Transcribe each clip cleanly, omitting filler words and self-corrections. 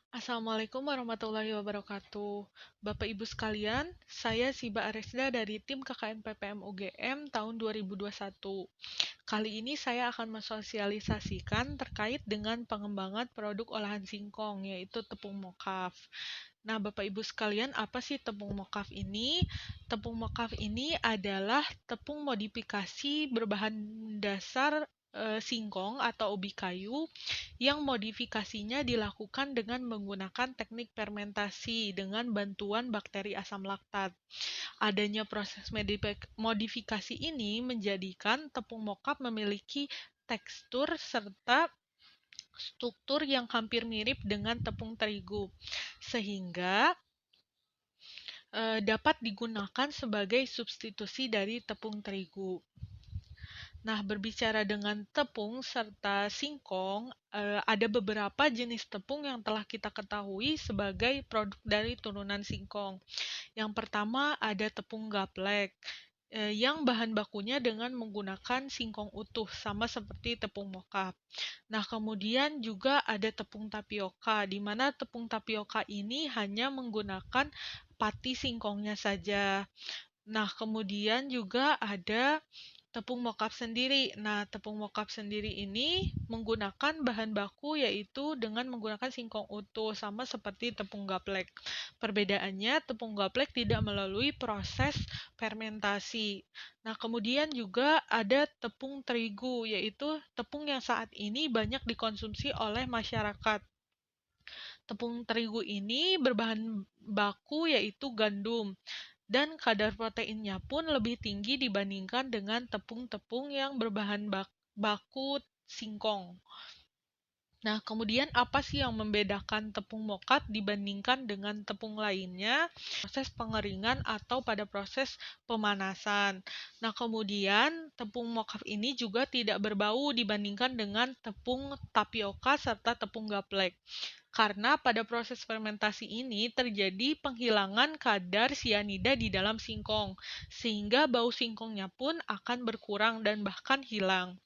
Assalamualaikum warahmatullahi wabarakatuh. Bapak Ibu sekalian, saya Siba Aresda dari tim KKN PPM UGM tahun 2021. Kali ini saya akan mensosialisasikan terkait dengan pengembangan produk olahan singkong, yaitu tepung mokaf. Nah, Bapak Ibu sekalian, apa sih tepung mokaf ini? Tepung mokaf ini adalah tepung modifikasi berbahan dasar singkong atau ubi kayu yang modifikasinya dilakukan dengan menggunakan teknik fermentasi dengan bantuan bakteri asam laktat. Adanya proses modifikasi ini menjadikan tepung mokaf memiliki tekstur serta struktur yang hampir mirip dengan tepung terigu, sehingga dapat digunakan sebagai substitusi dari tepung terigu. Nah, berbicara dengan tepung serta singkong, ada beberapa jenis tepung yang telah kita ketahui sebagai produk dari turunan singkong. Yang pertama ada tepung gaplek, yang bahan bakunya dengan menggunakan singkong utuh, sama seperti tepung mokaf. Nah, kemudian juga ada tepung tapioka, di mana tepung tapioka ini hanya menggunakan pati singkongnya saja. Nah, kemudian juga ada tepung mokaf sendiri. Nah, tepung mokaf sendiri ini menggunakan bahan baku yaitu dengan menggunakan singkong utuh, sama seperti tepung gaplek. Perbedaannya, tepung gaplek tidak melalui proses fermentasi. Nah, kemudian juga ada tepung terigu, yaitu tepung yang saat ini banyak dikonsumsi oleh masyarakat. Tepung terigu ini berbahan baku yaitu gandum, dan kadar proteinnya pun lebih tinggi dibandingkan dengan tepung-tepung yang berbahan baku singkong. Nah, kemudian apa sih yang membedakan tepung mokat dibandingkan dengan tepung lainnya? Proses pengeringan atau pada proses pemanasan. Nah, kemudian tepung mokaf ini juga tidak berbau dibandingkan dengan tepung tapioka serta tepung gaplek. Karena pada proses fermentasi ini terjadi penghilangan kadar sianida di dalam singkong, sehingga bau singkongnya pun akan berkurang dan bahkan hilang.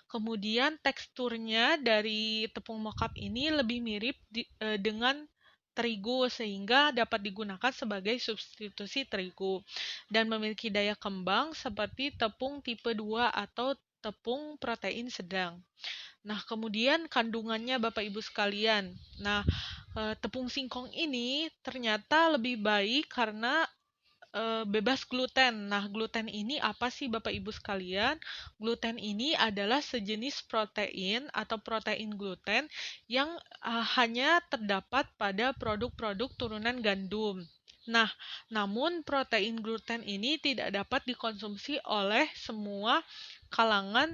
Kemudian teksturnya dari tepung mokap ini lebih mirip dengan terigu, sehingga dapat digunakan sebagai substitusi terigu dan memiliki daya kembang seperti tepung tipe 2 atau tepung protein sedang. Nah, kemudian kandungannya Bapak Ibu sekalian. Nah, tepung singkong ini ternyata lebih baik karena bebas gluten. Nah, gluten ini apa sih Bapak Ibu sekalian? Gluten ini adalah sejenis protein atau protein gluten yang hanya terdapat pada produk-produk turunan gandum. Nah, namun protein gluten ini tidak dapat dikonsumsi oleh semua kalangan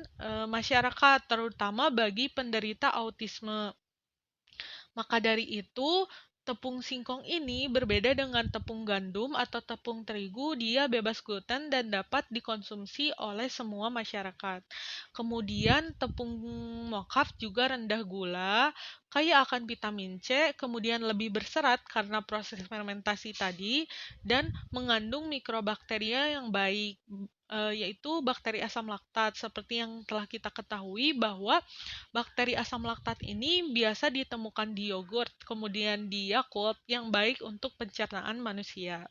masyarakat, terutama bagi penderita autisme. Maka dari itu, tepung singkong ini berbeda dengan tepung gandum atau tepung terigu, dia bebas gluten dan dapat dikonsumsi oleh semua masyarakat. Kemudian tepung mokaf juga rendah gula, kaya akan vitamin C, kemudian lebih berserat karena proses fermentasi tadi, dan mengandung mikrobakteria yang baik, yaitu bakteri asam laktat. Seperti yang telah kita ketahui bahwa bakteri asam laktat ini biasa ditemukan di yogurt, kemudian di Yakult yang baik untuk pencernaan manusia.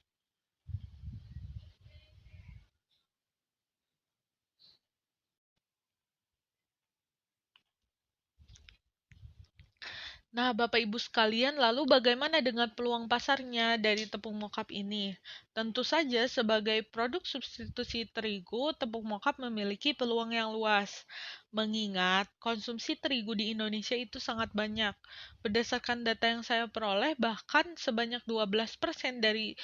Nah, Bapak Ibu sekalian, lalu bagaimana dengan peluang pasarnya dari tepung mokap ini? Tentu saja sebagai produk substitusi terigu, tepung mokap memiliki peluang yang luas. Mengingat konsumsi terigu di Indonesia itu sangat banyak. Berdasarkan data yang saya peroleh, bahkan sebanyak 12% dari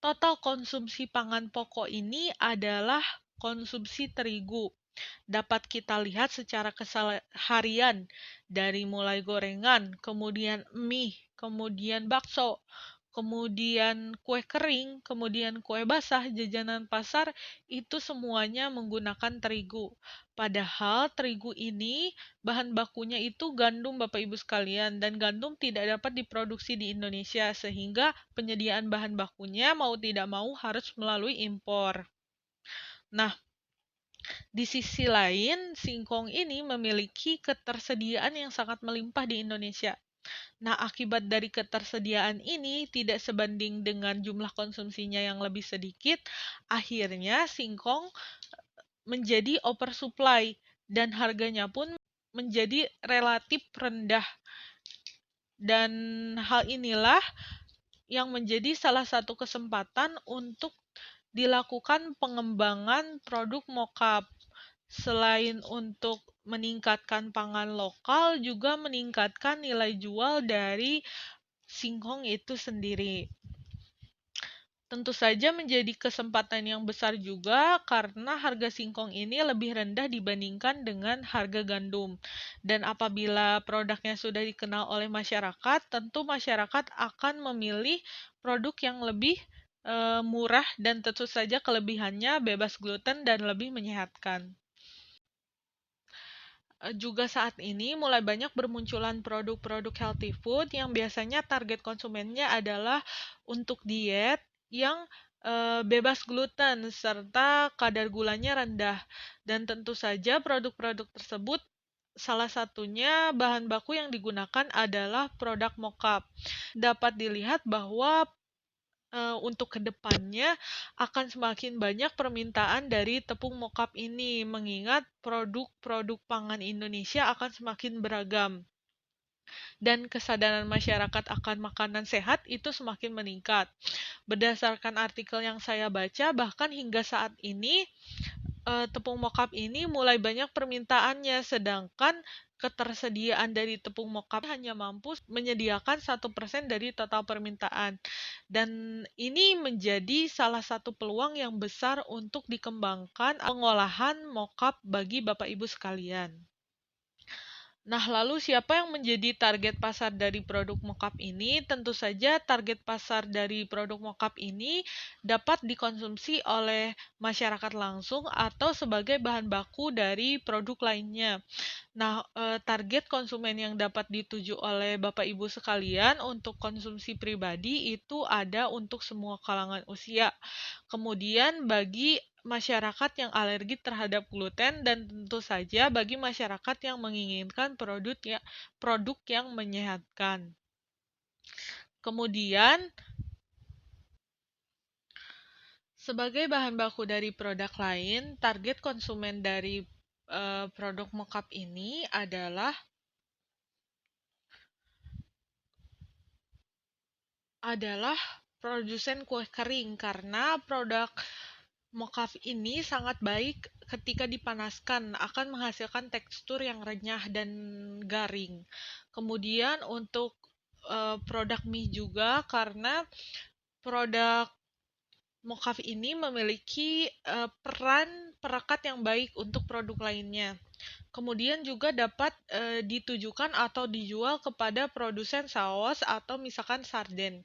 total konsumsi pangan pokok ini adalah konsumsi terigu. Dapat kita lihat secara keseharian dari mulai gorengan, kemudian mie, kemudian bakso, kemudian kue kering, kemudian kue basah, jajanan pasar, itu semuanya menggunakan terigu. Padahal terigu ini bahan bakunya itu gandum Bapak Ibu sekalian, dan gandum tidak dapat diproduksi di Indonesia sehingga penyediaan bahan bakunya mau tidak mau harus melalui impor. Nah, di sisi lain, singkong ini memiliki ketersediaan yang sangat melimpah di Indonesia. Nah, akibat dari ketersediaan ini tidak sebanding dengan jumlah konsumsinya yang lebih sedikit, akhirnya singkong menjadi oversupply dan harganya pun menjadi relatif rendah. Dan hal inilah yang menjadi salah satu kesempatan untuk dilakukan pengembangan produk mockup. Selain untuk meningkatkan pangan lokal, juga meningkatkan nilai jual dari singkong itu sendiri. Tentu saja menjadi kesempatan yang besar juga karena harga singkong ini lebih rendah dibandingkan dengan harga gandum. Dan apabila produknya sudah dikenal oleh masyarakat, tentu masyarakat akan memilih produk yang lebih murah dan tentu saja kelebihannya bebas gluten dan lebih menyehatkan. Juga saat ini mulai banyak bermunculan produk-produk healthy food yang biasanya target konsumennya adalah untuk diet yang bebas gluten serta kadar gulanya rendah. Dan tentu saja produk-produk tersebut salah satunya bahan baku yang digunakan adalah produk mockup. Dapat dilihat bahwa untuk kedepannya akan semakin banyak permintaan dari tepung mockup ini, mengingat produk-produk pangan Indonesia akan semakin beragam dan kesadaran masyarakat akan makanan sehat itu semakin meningkat. Berdasarkan artikel yang saya baca, bahkan hingga saat ini tepung mockup ini mulai banyak permintaannya, sedangkan ketersediaan dari tepung mockup hanya mampu menyediakan 1% dari total permintaan. Dan ini menjadi salah satu peluang yang besar untuk dikembangkan pengolahan mockup bagi Bapak Ibu sekalian. Nah, lalu siapa yang menjadi target pasar dari produk mockup ini? Tentu saja target pasar dari produk mockup ini dapat dikonsumsi oleh masyarakat langsung atau sebagai bahan baku dari produk lainnya. Nah, target konsumen yang dapat dituju oleh Bapak Ibu sekalian untuk konsumsi pribadi itu ada untuk semua kalangan usia. Kemudian bagi masyarakat yang alergi terhadap gluten dan tentu saja bagi masyarakat yang menginginkan produk yang menyehatkan. Kemudian sebagai bahan baku dari produk lain, target konsumen dari produk mockup ini adalah produsen kue kering karena produk mockup ini sangat baik ketika dipanaskan, akan menghasilkan tekstur yang renyah dan garing. Kemudian untuk produk mie juga karena produk mockup ini memiliki peran perekat yang baik untuk produk lainnya. Kemudian juga dapat ditujukan atau dijual kepada produsen saus atau misalkan sarden.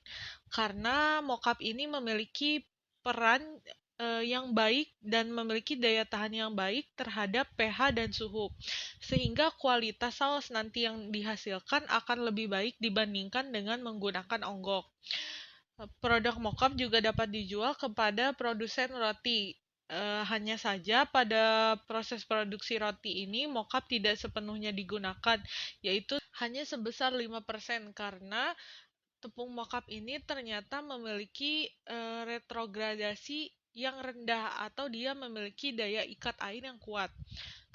Karena mockup ini memiliki peran yang baik dan memiliki daya tahan yang baik terhadap pH dan suhu. Sehingga kualitas saus nanti yang dihasilkan akan lebih baik dibandingkan dengan menggunakan onggok. Produk mockup juga dapat dijual kepada produsen roti. Hanya saja pada proses produksi roti ini mockup tidak sepenuhnya digunakan, yaitu hanya sebesar 5% karena tepung mockup ini ternyata memiliki retrogradasi yang rendah atau dia memiliki daya ikat air yang kuat.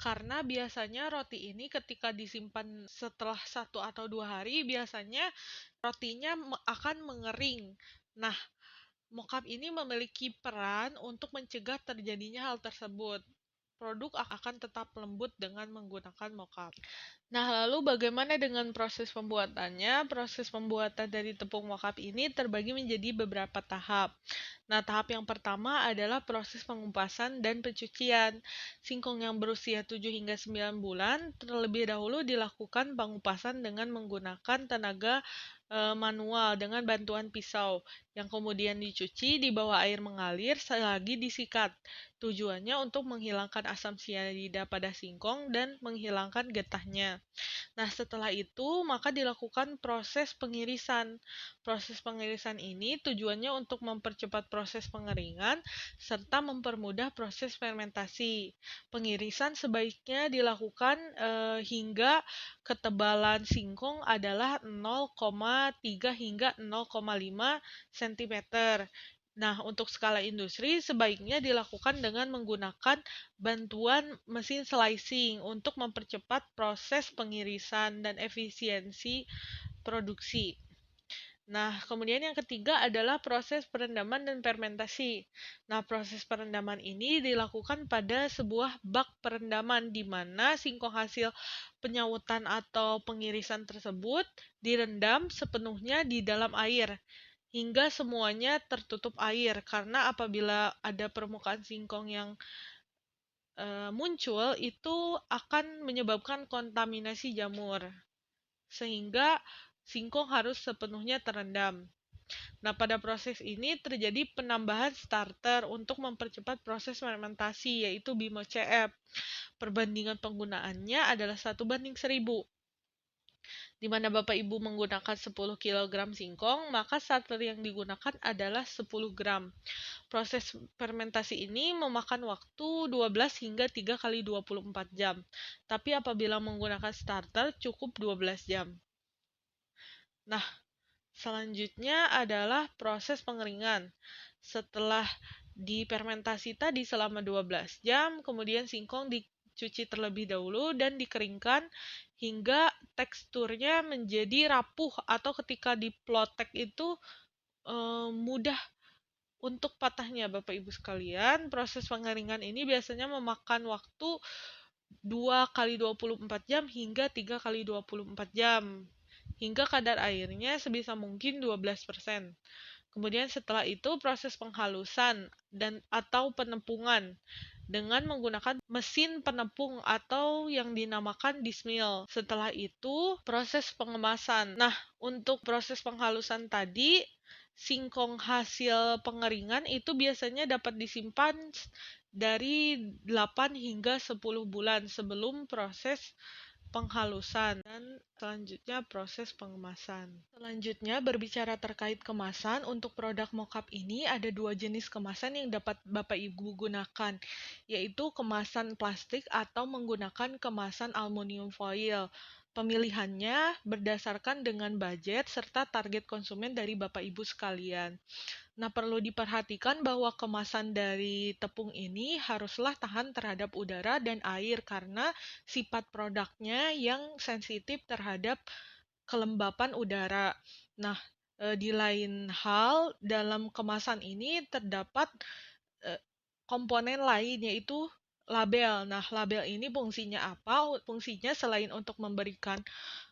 Karena biasanya roti ini ketika disimpan setelah 1 atau 2 hari, biasanya rotinya akan mengering. Nah, mockup ini memiliki peran untuk mencegah terjadinya hal tersebut. Produk akan tetap lembut dengan menggunakan mockup. Nah, lalu bagaimana dengan proses pembuatannya? Proses pembuatan dari tepung mockup ini terbagi menjadi beberapa tahap. Nah, tahap yang pertama adalah proses pengupasan dan pencucian. Singkong yang berusia 7 hingga 9 bulan terlebih dahulu dilakukan pengupasan dengan menggunakan tenaga manual dengan bantuan pisau, yang kemudian dicuci di bawah air mengalir selagi disikat. Tujuannya untuk menghilangkan asam sianida pada singkong dan menghilangkan getahnya. Nah, setelah itu maka dilakukan proses pengirisan. Proses pengirisan ini tujuannya untuk mempercepat proses pengeringan serta mempermudah proses fermentasi. Pengirisan sebaiknya dilakukan hingga ketebalan singkong adalah 0,3 hingga 0,5 cm. Nah, untuk skala industri sebaiknya dilakukan dengan menggunakan bantuan mesin slicing untuk mempercepat proses pengirisan dan efisiensi produksi. Nah, kemudian yang ketiga adalah proses perendaman dan fermentasi. Nah, proses perendaman ini dilakukan pada sebuah bak perendaman di mana singkong hasil penyautan atau pengirisan tersebut direndam sepenuhnya di dalam air hingga semuanya tertutup air, karena apabila ada permukaan singkong yang muncul itu akan menyebabkan kontaminasi jamur, sehingga singkong harus sepenuhnya terendam. Nah, pada proses ini terjadi penambahan starter untuk mempercepat proses fermentasi, yaitu BIMO CF. Perbandingan penggunaannya adalah 1:1000. Di mana Bapak Ibu menggunakan 10 kg singkong, maka starter yang digunakan adalah 10 gram. Proses fermentasi ini memakan waktu 12 hingga 3 kali 24 jam. Tapi apabila menggunakan starter cukup 12 jam. Nah, selanjutnya adalah proses pengeringan. Setelah difermentasi tadi selama 12 jam, kemudian singkong dicuci terlebih dahulu dan dikeringkan hingga teksturnya menjadi rapuh, atau ketika diplotek itu mudah untuk patahnya. Bapak Ibu sekalian, proses pengeringan ini biasanya memakan waktu 2 kali 24 jam hingga 3 kali 24 jam. Hingga kadar airnya sebisa mungkin 12%. Kemudian setelah itu proses penghalusan dan atau penepungan dengan menggunakan mesin penepung atau yang dinamakan dismill. Setelah itu proses pengemasan. Nah, untuk proses penghalusan tadi, singkong hasil pengeringan itu biasanya dapat disimpan dari 8 hingga 10 bulan sebelum proses penghalusan, dan selanjutnya proses pengemasan. Selanjutnya berbicara terkait kemasan, untuk produk mockup ini ada 2 jenis kemasan yang dapat Bapak Ibu gunakan, yaitu kemasan plastik atau menggunakan kemasan aluminium foil. Pemilihannya berdasarkan dengan budget serta target konsumen dari Bapak Ibu sekalian. Nah, perlu diperhatikan bahwa kemasan dari tepung ini haruslah tahan terhadap udara dan air karena sifat produknya yang sensitif terhadap kelembapan udara. Nah, di lain hal, dalam kemasan ini terdapat komponen lain, yaitu label. Nah, label ini fungsinya apa? Fungsinya selain untuk memberikan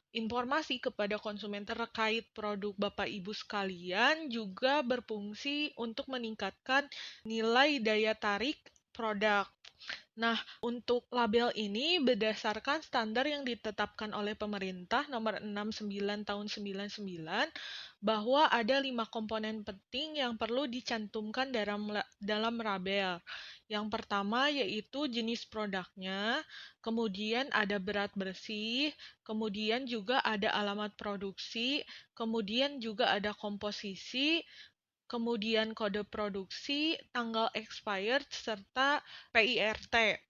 informasi kepada konsumen terkait produk Bapak Ibu sekalian, juga berfungsi untuk meningkatkan nilai daya tarik produk. Nah, untuk label ini berdasarkan standar yang ditetapkan oleh pemerintah nomor 69 tahun 99, bahwa ada 5 komponen penting yang perlu dicantumkan dalam label. Yang pertama yaitu jenis produknya, kemudian ada berat bersih, kemudian juga ada alamat produksi, kemudian juga ada komposisi, kemudian kode produksi, tanggal expired, serta PIRT.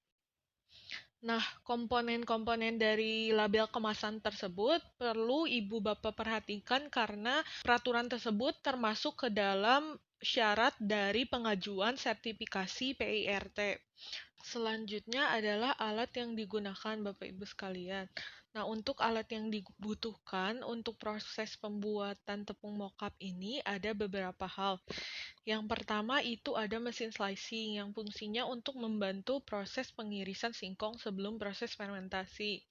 Nah, komponen-komponen dari label kemasan tersebut perlu Ibu Bapak perhatikan karena peraturan tersebut termasuk ke dalam syarat dari pengajuan sertifikasi PIRT. Selanjutnya adalah alat yang digunakan Bapak Ibu sekalian. Nah, untuk alat yang dibutuhkan untuk proses pembuatan tepung mockup ini ada beberapa hal. Yang pertama itu ada mesin slicing yang fungsinya untuk membantu proses pengirisan singkong sebelum proses fermentasi.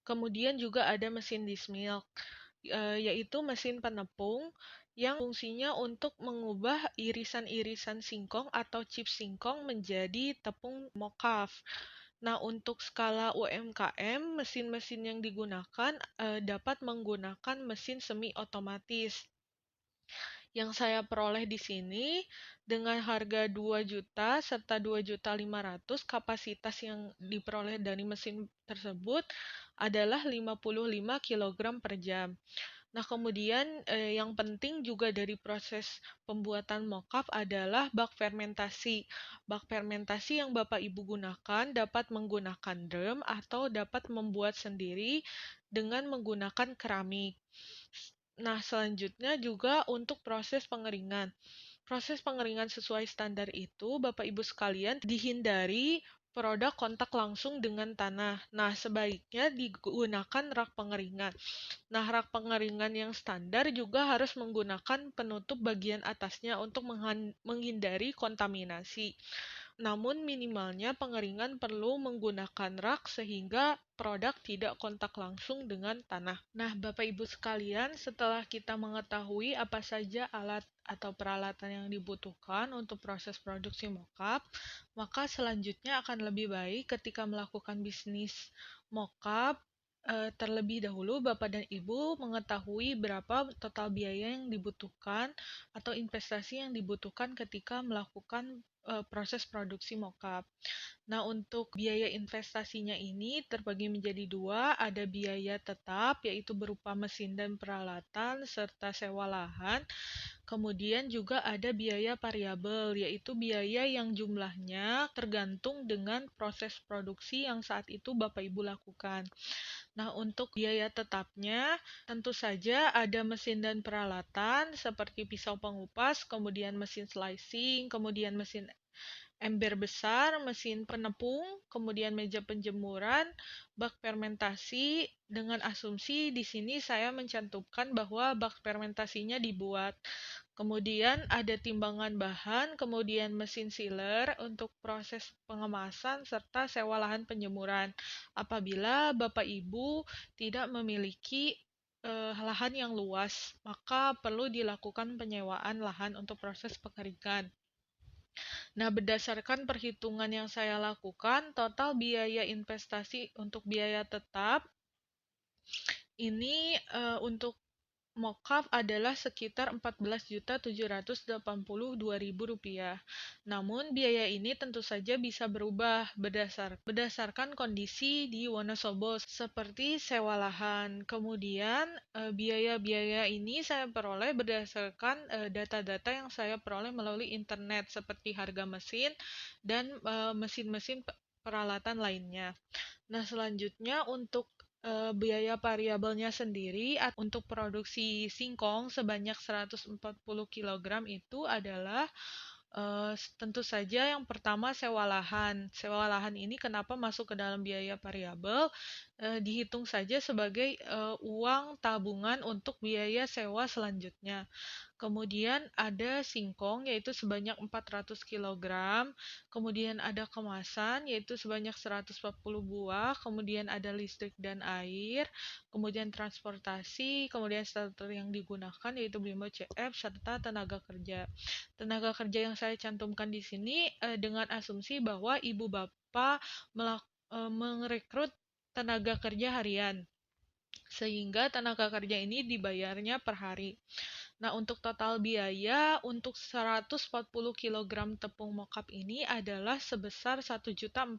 Kemudian juga ada mesin dismill, yaitu mesin penepung yang fungsinya untuk mengubah irisan-irisan singkong atau chips singkong menjadi tepung mockup. Nah, untuk skala UMKM, mesin-mesin yang digunakan dapat menggunakan mesin semi otomatis. Yang saya peroleh di sini dengan harga 2 juta serta 2.500.000, kapasitas yang diperoleh dari mesin tersebut adalah 55 kg per jam. Nah, kemudian yang penting juga dari proses pembuatan mockup adalah bak fermentasi. Bak fermentasi yang Bapak Ibu gunakan dapat menggunakan drum atau dapat membuat sendiri dengan menggunakan keramik. Nah, selanjutnya juga untuk proses pengeringan. Proses pengeringan sesuai standar itu, Bapak Ibu sekalian, dihindari produk kontak langsung dengan tanah. Nah, sebaiknya digunakan rak pengeringan. Nah, rak pengeringan yang standar juga harus menggunakan penutup bagian atasnya untuk menghindari kontaminasi. Namun minimalnya pengeringan perlu menggunakan rak sehingga produk tidak kontak langsung dengan tanah. Nah, Bapak Ibu sekalian, setelah kita mengetahui apa saja alat atau peralatan yang dibutuhkan untuk proses produksi mockup, maka selanjutnya akan lebih baik ketika melakukan bisnis mockup. Terlebih dahulu, Bapak dan Ibu mengetahui berapa total biaya yang dibutuhkan atau investasi yang dibutuhkan ketika melakukan proses produksi mockup. Nah, untuk biaya investasinya ini terbagi menjadi dua, ada biaya tetap, yaitu berupa mesin dan peralatan, serta sewa lahan. Kemudian juga ada biaya variabel, yaitu biaya yang jumlahnya tergantung dengan proses produksi yang saat itu Bapak Ibu lakukan. Nah, untuk biaya tetapnya, tentu saja ada mesin dan peralatan seperti pisau pengupas, kemudian mesin slicing, kemudian mesin ember besar, mesin penepung, kemudian meja penjemuran, bak fermentasi, dengan asumsi di sini saya mencantumkan bahwa bak fermentasinya dibuat. Kemudian ada timbangan bahan, kemudian mesin sealer untuk proses pengemasan, serta sewa lahan penjemuran. Apabila Bapak Ibu tidak memiliki lahan yang luas, maka perlu dilakukan penyewaan lahan untuk proses pengeringan. Nah, berdasarkan perhitungan yang saya lakukan, total biaya investasi untuk biaya tetap ini untuk mockup adalah sekitar Rp14.782.000. Namun, biaya ini tentu saja bisa berubah berdasarkan kondisi di Wonosobo, seperti sewa lahan. Kemudian, biaya-biaya ini saya peroleh berdasarkan data-data yang saya peroleh melalui internet, seperti harga mesin dan mesin-mesin peralatan lainnya. Nah, selanjutnya untuk biaya variabelnya sendiri untuk produksi singkong sebanyak 140 kg itu adalah tentu saja yang pertama sewa lahan. Sewa lahan ini kenapa masuk ke dalam biaya variabel? Dihitung saja sebagai uang tabungan untuk biaya sewa selanjutnya. Kemudian ada singkong yaitu sebanyak 400 kg, kemudian ada kemasan yaitu sebanyak 140 buah, kemudian ada listrik dan air, kemudian transportasi, kemudian starter yang digunakan yaitu Bimo CF serta tenaga kerja. Tenaga kerja yang saya cantumkan di sini dengan asumsi bahwa ibu bapak merekrut tenaga kerja harian, sehingga tenaga kerja ini dibayarnya per hari. Nah, untuk total biaya untuk 140 kg tepung mockup ini adalah sebesar 1.400.000.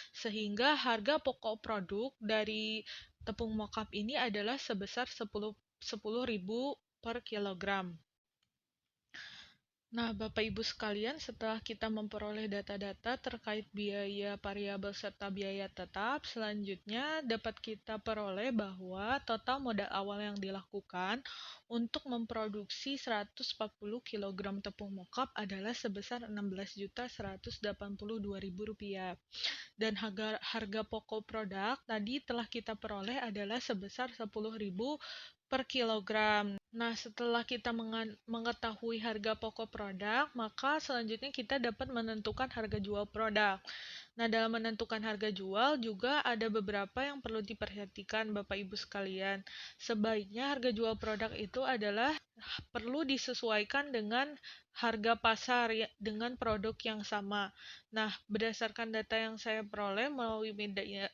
Sehingga harga pokok produk dari tepung mockup ini adalah sebesar 10.000 per kilogram. Nah, Bapak Ibu sekalian, setelah kita memperoleh data-data terkait biaya variabel serta biaya tetap, selanjutnya dapat kita peroleh bahwa total modal awal yang dilakukan untuk memproduksi 140 kg tepung mockup adalah sebesar Rp16.182.000. Dan harga pokok produk tadi telah kita peroleh adalah sebesar 10.000 per kilogram. Nah, setelah kita mengetahui harga pokok produk, maka selanjutnya kita dapat menentukan harga jual produk. Nah, dalam menentukan harga jual juga ada beberapa yang perlu diperhatikan Bapak Ibu sekalian. Sebaiknya harga jual produk itu adalah perlu disesuaikan dengan harga pasar dengan produk yang sama. Nah, berdasarkan data yang saya peroleh melalui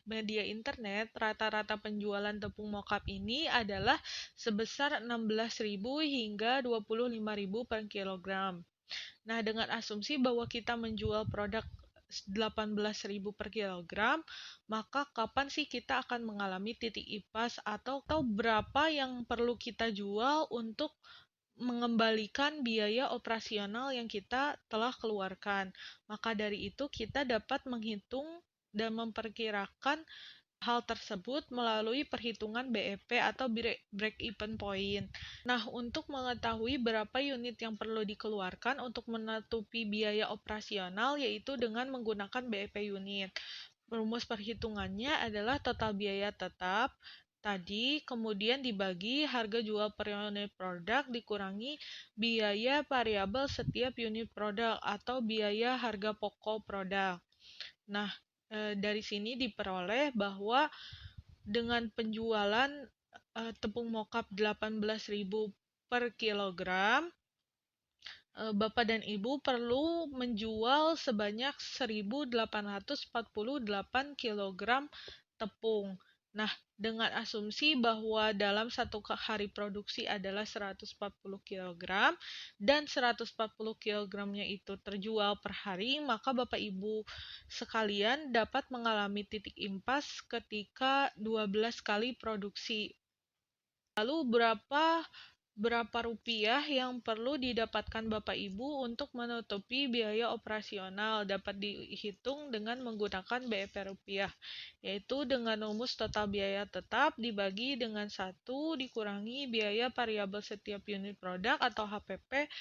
media internet, rata-rata penjualan tepung mokap ini adalah sebesar 16.000 hingga 25.000 per kilogram. Nah, dengan asumsi bahwa kita menjual produk 18.000 per kilogram, maka kapan sih kita akan mengalami titik ipas atau berapa yang perlu kita jual untuk mengembalikan biaya operasional yang kita telah keluarkan. Maka dari itu kita dapat menghitung dan memperkirakan hal tersebut melalui perhitungan BEP atau break-even point. Nah, untuk mengetahui berapa unit yang perlu dikeluarkan untuk menutupi biaya operasional, yaitu dengan menggunakan BEP unit. Rumus perhitungannya adalah total biaya tetap tadi, kemudian dibagi harga jual per unit produk dikurangi biaya variabel setiap unit produk atau biaya harga pokok produk. Nah, dari sini diperoleh bahwa dengan penjualan tepung mokap 18.000 per kilogram, Bapak dan Ibu perlu menjual sebanyak 1.848 kilogram tepung. Nah, dengan asumsi bahwa dalam satu hari produksi adalah 140 kg dan 140 kg-nya itu terjual per hari, maka Bapak Ibu sekalian dapat mengalami titik impas ketika 12 kali produksi. Lalu berapa rupiah yang perlu didapatkan Bapak Ibu untuk menutupi biaya operasional dapat dihitung dengan menggunakan BEP rupiah, yaitu dengan rumus total biaya tetap dibagi dengan 1 dikurangi biaya variabel setiap unit produk atau HPP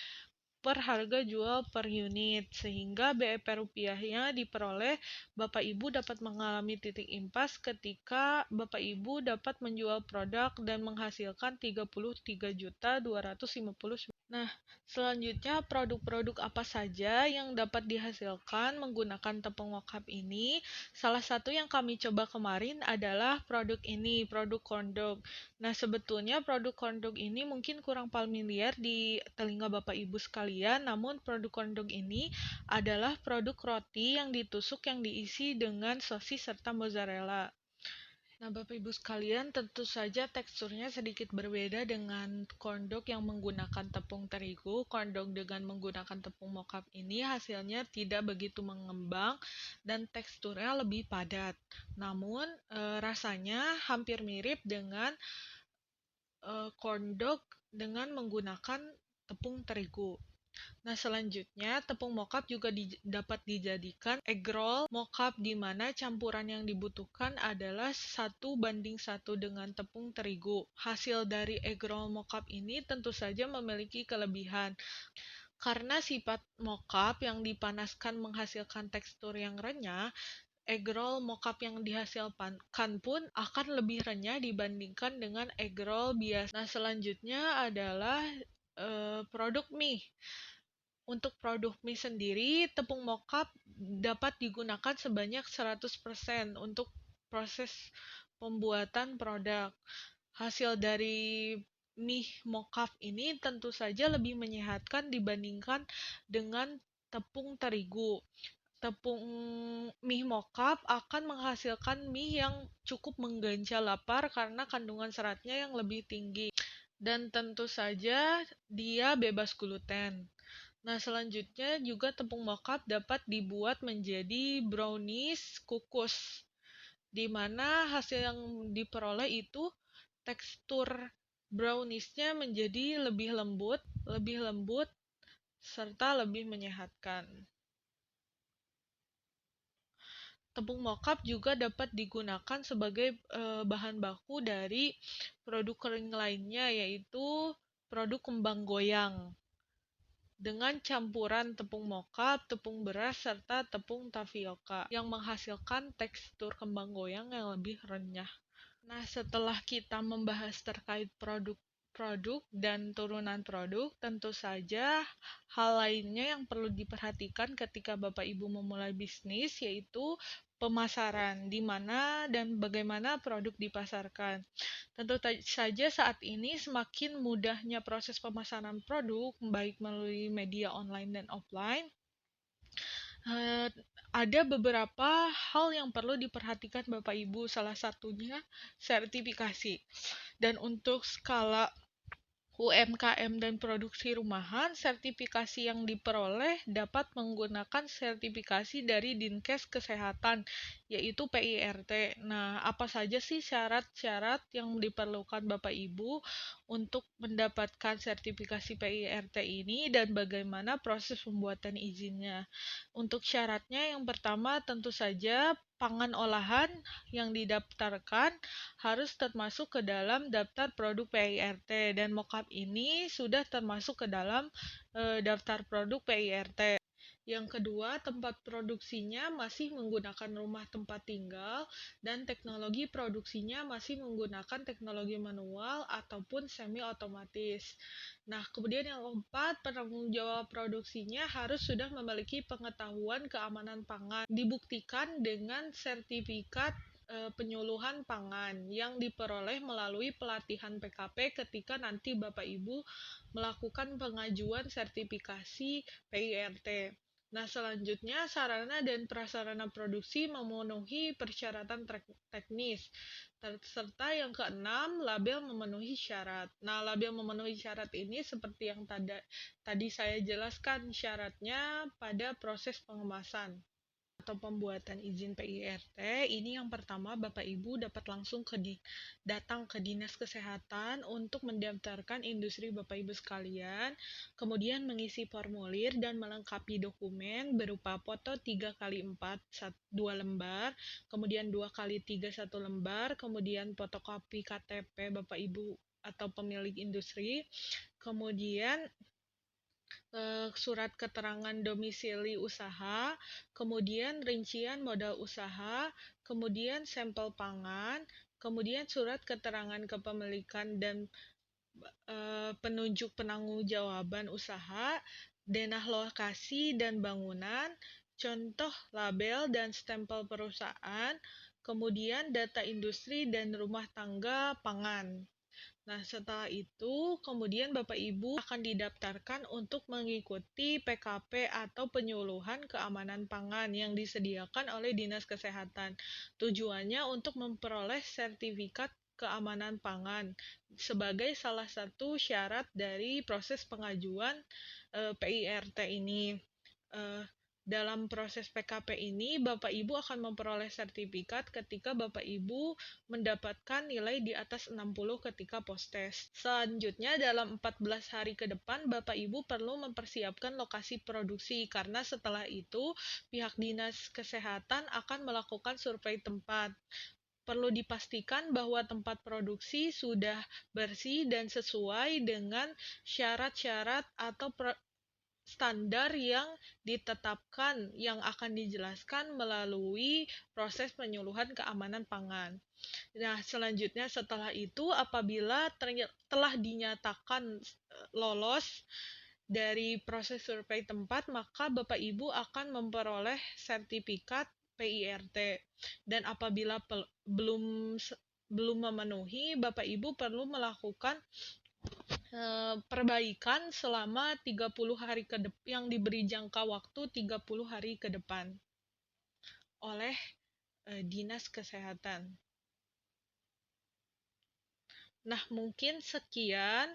per harga jual per unit, sehingga BEP rupiahnya diperoleh Bapak Ibu dapat mengalami titik impas ketika Bapak Ibu dapat menjual produk dan menghasilkan 33.250.000. Nah, selanjutnya produk-produk apa saja yang dapat dihasilkan menggunakan tepung mokap ini? Salah satu yang kami coba kemarin adalah produk ini, produk kondok. Nah, sebetulnya produk kondok ini mungkin kurang familiar di telinga Bapak Ibu sekalian, namun produk kondok ini adalah produk roti yang ditusuk yang diisi dengan sosis serta mozzarella. Nah, Bapak Ibu sekalian, tentu saja teksturnya sedikit berbeda dengan kondok yang menggunakan tepung terigu. Kondok dengan menggunakan tepung mokap ini hasilnya tidak begitu mengembang dan teksturnya lebih padat. Namun, rasanya hampir mirip dengan kondok dengan menggunakan tepung terigu. Nah, selanjutnya tepung mokap juga dapat dijadikan egg roll mokap di mana campuran yang dibutuhkan adalah 1:1 dengan tepung terigu. Hasil dari egg roll mokap ini tentu saja memiliki kelebihan. Karena sifat mokap yang dipanaskan menghasilkan tekstur yang renyah, egg roll mokap yang dihasilkan pun akan lebih renyah dibandingkan dengan egg roll biasa. Nah, selanjutnya adalah produk mie. Untuk produk mie sendiri, tepung mokap dapat digunakan sebanyak 100% untuk proses pembuatan produk. Hasil dari mie mokap ini tentu saja lebih menyehatkan dibandingkan dengan tepung terigu. Tepung mie mokap akan menghasilkan mie yang cukup mengganjal lapar karena kandungan seratnya yang lebih tinggi. Dan tentu saja dia bebas gluten. Nah, selanjutnya juga tepung mokap dapat dibuat menjadi brownies kukus, di mana hasil yang diperoleh itu tekstur browniesnya menjadi lebih lembut, serta lebih menyehatkan. Tepung mokap juga dapat digunakan sebagai bahan baku dari produk kering lainnya, yaitu produk kembang goyang dengan campuran tepung mokap, tepung beras, serta tepung tapioka yang menghasilkan tekstur kembang goyang yang lebih renyah. Nah, setelah kita membahas terkait produk produk dan turunan produk, tentu saja hal lainnya yang perlu diperhatikan ketika Bapak Ibu memulai bisnis yaitu pemasaran, di mana dan bagaimana produk dipasarkan. Tentu saja saat ini semakin mudahnya proses pemasaran produk, baik melalui media online dan offline. Eh, ada beberapa hal yang perlu diperhatikan Bapak Ibu, salah satunya sertifikasi. Dan untuk skala UMKM dan produksi rumahan, sertifikasi yang diperoleh dapat menggunakan sertifikasi dari Dinkes Kesehatan, yaitu PIRT. Nah, apa saja sih syarat-syarat yang diperlukan Bapak Ibu untuk mendapatkan sertifikasi PIRT ini dan bagaimana proses pembuatan izinnya? Untuk syaratnya, yang pertama tentu saja pangan olahan yang didaftarkan harus termasuk ke dalam daftar produk PIRT dan mockup ini sudah termasuk ke dalam daftar produk PIRT. Yang kedua, tempat produksinya masih menggunakan rumah tempat tinggal dan teknologi produksinya masih menggunakan teknologi manual ataupun semi otomatis. Nah, kemudian yang keempat, penanggung jawab produksinya harus sudah memiliki pengetahuan keamanan pangan, dibuktikan dengan sertifikat penyuluhan pangan yang diperoleh melalui pelatihan PKP ketika nanti Bapak Ibu melakukan pengajuan sertifikasi PIRT. Nah, selanjutnya sarana dan prasarana produksi memenuhi persyaratan teknis. Serta yang keenam, label memenuhi syarat. Nah, label memenuhi syarat ini seperti yang tadi saya jelaskan syaratnya pada proses pengemasan atau pembuatan izin PIRT. Ini yang pertama, Bapak Ibu dapat langsung datang ke Dinas Kesehatan untuk mendaftarkan industri Bapak Ibu sekalian, kemudian mengisi formulir dan melengkapi dokumen berupa foto 3x4 2 lembar, kemudian 2x3 1 lembar, kemudian fotokopi KTP Bapak Ibu atau pemilik industri, kemudian surat keterangan domisili usaha, kemudian rincian modal usaha, kemudian sampel pangan, kemudian surat keterangan kepemilikan dan penunjuk penangguhjawaban usaha, denah lokasi dan bangunan, contoh label dan stempel perusahaan, kemudian data industri dan rumah tangga pangan. Nah, setelah itu, kemudian Bapak Ibu akan didaftarkan untuk mengikuti PKP atau penyuluhan keamanan pangan yang disediakan oleh Dinas Kesehatan. Tujuannya untuk memperoleh sertifikat keamanan pangan sebagai salah satu syarat dari proses pengajuan PIRT ini. Eh, dalam proses PKP ini, Bapak Ibu akan memperoleh sertifikat ketika Bapak Ibu mendapatkan nilai di atas 60 ketika post-test. Selanjutnya, dalam 14 hari ke depan, Bapak Ibu perlu mempersiapkan lokasi produksi, karena setelah itu, pihak Dinas Kesehatan akan melakukan survei tempat. Perlu dipastikan bahwa tempat produksi sudah bersih dan sesuai dengan syarat-syarat atau standar yang ditetapkan yang akan dijelaskan melalui proses penyuluhan keamanan pangan. Nah, selanjutnya setelah itu apabila telah dinyatakan lolos dari proses survei tempat, maka Bapak Ibu akan memperoleh sertifikat PIRT. Dan apabila belum memenuhi, Bapak Ibu perlu melakukan perbaikan selama 30 hari yang diberi jangka waktu 30 hari ke depan oleh Dinas Kesehatan. Nah, mungkin sekian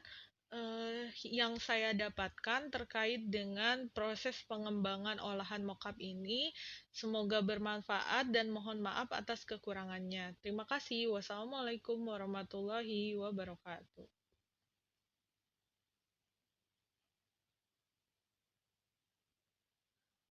yang saya dapatkan terkait dengan proses pengembangan olahan mockup ini. Semoga bermanfaat dan mohon maaf atas kekurangannya. Terima kasih. Wassalamualaikum warahmatullahi wabarakatuh.